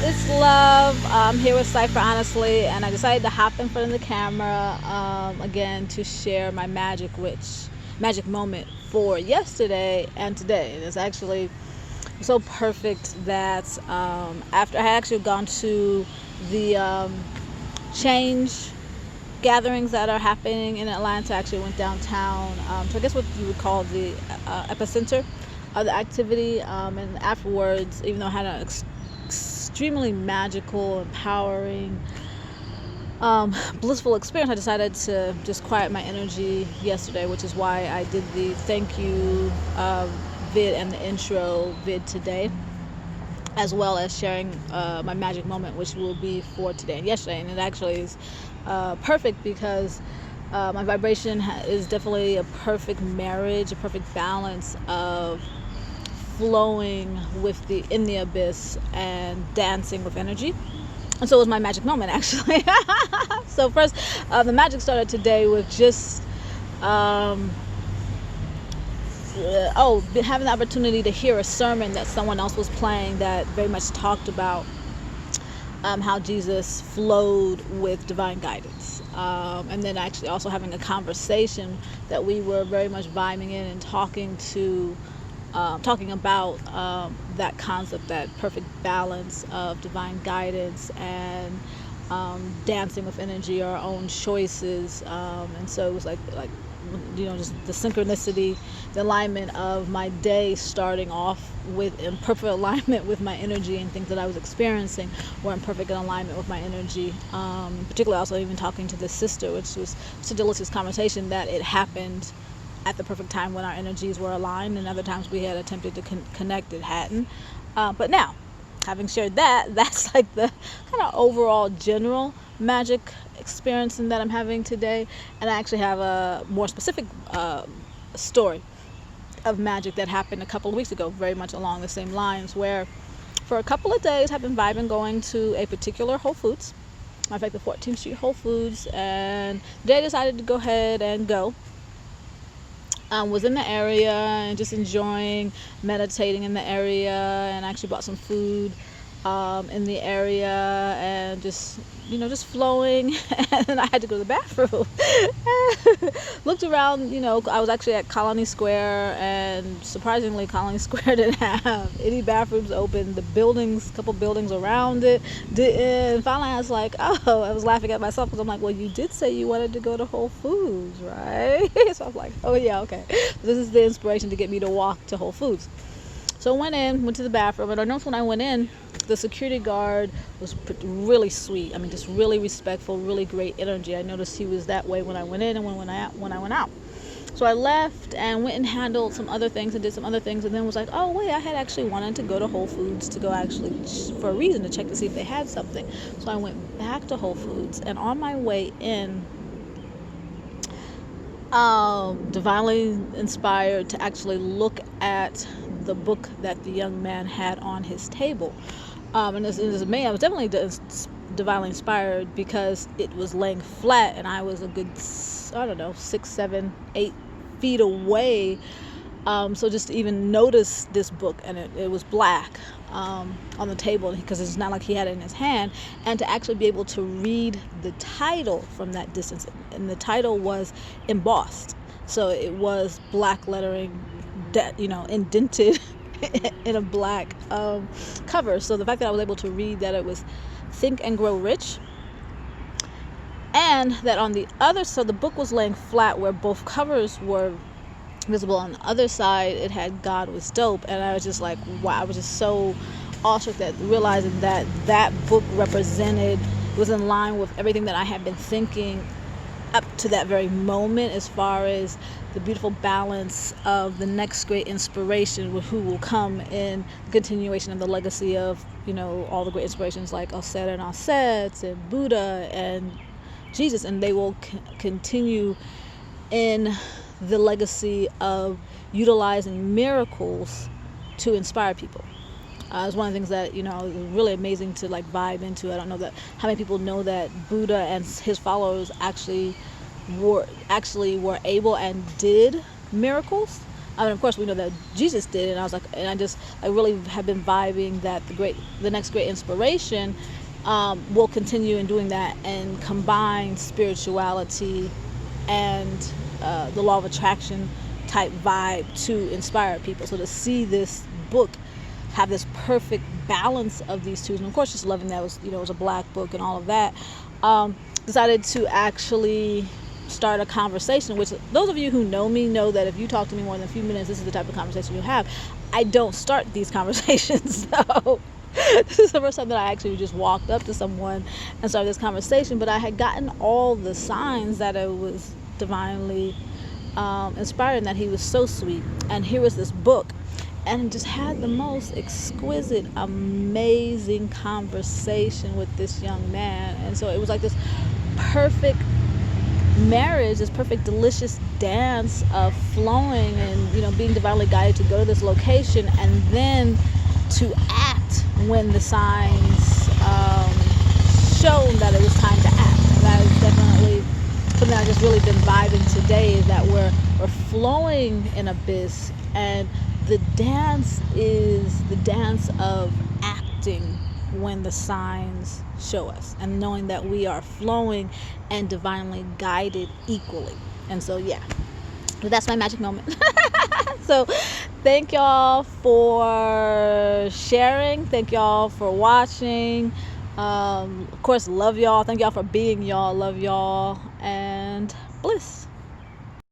it's Love. I'm here with Cypher, honestly, and I decided to hop in front of the camera again to share my magic moment for yesterday and today. And it's actually so perfect that after I had actually gone to the change gatherings that are happening in Atlanta, I actually went downtown to I guess what you would call the epicenter of the activity, and afterwards, even though I had an extremely magical, empowering, blissful experience, I decided to just quiet my energy yesterday, which is why I did the thank you vid and the intro vid today, as well as sharing my magic moment, which will be for today and yesterday. And it actually is perfect because my vibration is definitely a perfect marriage, a perfect balance of flowing with in the abyss and dancing with energy. And so it was my magic moment, actually. So first, the magic started today with just having the opportunity to hear a sermon that someone else was playing that very much talked about how Jesus flowed with divine guidance, and then actually also having a conversation that we were very much vibing in and talking about that concept, that perfect balance of divine guidance and dancing with energy, our own choices, and so it was like just the synchronicity, the alignment of my day starting off with in perfect alignment with my energy, and things that I was experiencing were in perfect alignment with my energy. Particularly also even talking to this sister, which was such a delicious conversation that it happened at the perfect time when our energies were aligned, and other times we had attempted to connect, it hadn't. But now, having shared that, that's like the kind of overall general magic experience that I'm having today. And I actually have a more specific story of magic that happened a couple of weeks ago, very much along the same lines, where for a couple of days I've been vibing going to a particular Whole Foods, matter of fact the 14th Street Whole Foods, and today I decided to go ahead and go. Was in the area and just enjoying meditating in the area, and I actually bought some food in the area and just flowing. And then I had to go to the bathroom. Looked around, I was actually at Colony Square, and surprisingly Colony Square didn't have any bathrooms open. The couple buildings around it didn't. And finally I was like, I was laughing at myself because I'm like, well, you did say you wanted to go to Whole Foods, right? So I was like, oh yeah, okay. This is the inspiration to get me to walk to Whole Foods. So I went to the bathroom, and I noticed when I went in, the security guard was really sweet. I mean, just really respectful, really great energy. I noticed he was that way when I went in and when I went out. So I left and went and handled some other things and did some other things, and then was like, oh wait, I had actually wanted to go to Whole Foods to go actually for a reason, to check to see if they had something. So I went back to Whole Foods, and on my way in, divinely inspired to actually look at the book that the young man had on his table. And it was me. I was definitely divinely inspired because it was laying flat, and I was a good, 6, 7, 8 feet away. So just to even notice this book, and it was black on the table, because it's not like he had it in his hand, and to actually be able to read the title from that distance, and the title was embossed, so it was black lettering, indented in a black cover. So the fact that I was able to read that it was Think and Grow Rich, and that on the other side, the book was laying flat where both covers were visible. On the other side, it had God Was Dope, and I was just like, wow. I was just so awestruck that realizing that book was in line with everything that I had been thinking up to that very moment, as far as the beautiful balance of the next great inspiration, who will come in the continuation of the legacy of all the great inspirations like Osset and Osset and Buddha and Jesus, and they will continue in the legacy of utilizing miracles to inspire people. It's one of the things that is really amazing to vibe into. I don't know how many people know that Buddha and his followers actually were able and did miracles. I mean, of course, we know that Jesus did, and I was like, and I really have been vibing that the next great inspiration will continue in doing that and combine spirituality and the law of attraction type vibe to inspire people. So to see this book have this perfect balance of these two, and of course, just loving that it was a black book and all of that. Decided to actually start a conversation, which those of you who know me know that if you talk to me more than a few minutes, this is the type of conversation you have. I don't start these conversations, so this is the first time that I actually just walked up to someone and started this conversation, but I had gotten all the signs that it was divinely inspired and that he was so sweet. And here was this book, and just had the most exquisite, amazing conversation with this young man. And so it was like this perfect marriage, this perfect delicious dance of flowing and being divinely guided to go to this location, and then to act when the signs shown that it was time to act. And that is definitely something I've just really been vibing today, is that we're flowing in abyss, and the dance is the dance of acting when the signs show us, and knowing that we are flowing and divinely guided equally. And so that's my magic moment. So thank y'all for sharing, thank y'all for watching, of course love y'all, thank y'all for being y'all, love y'all, and bliss.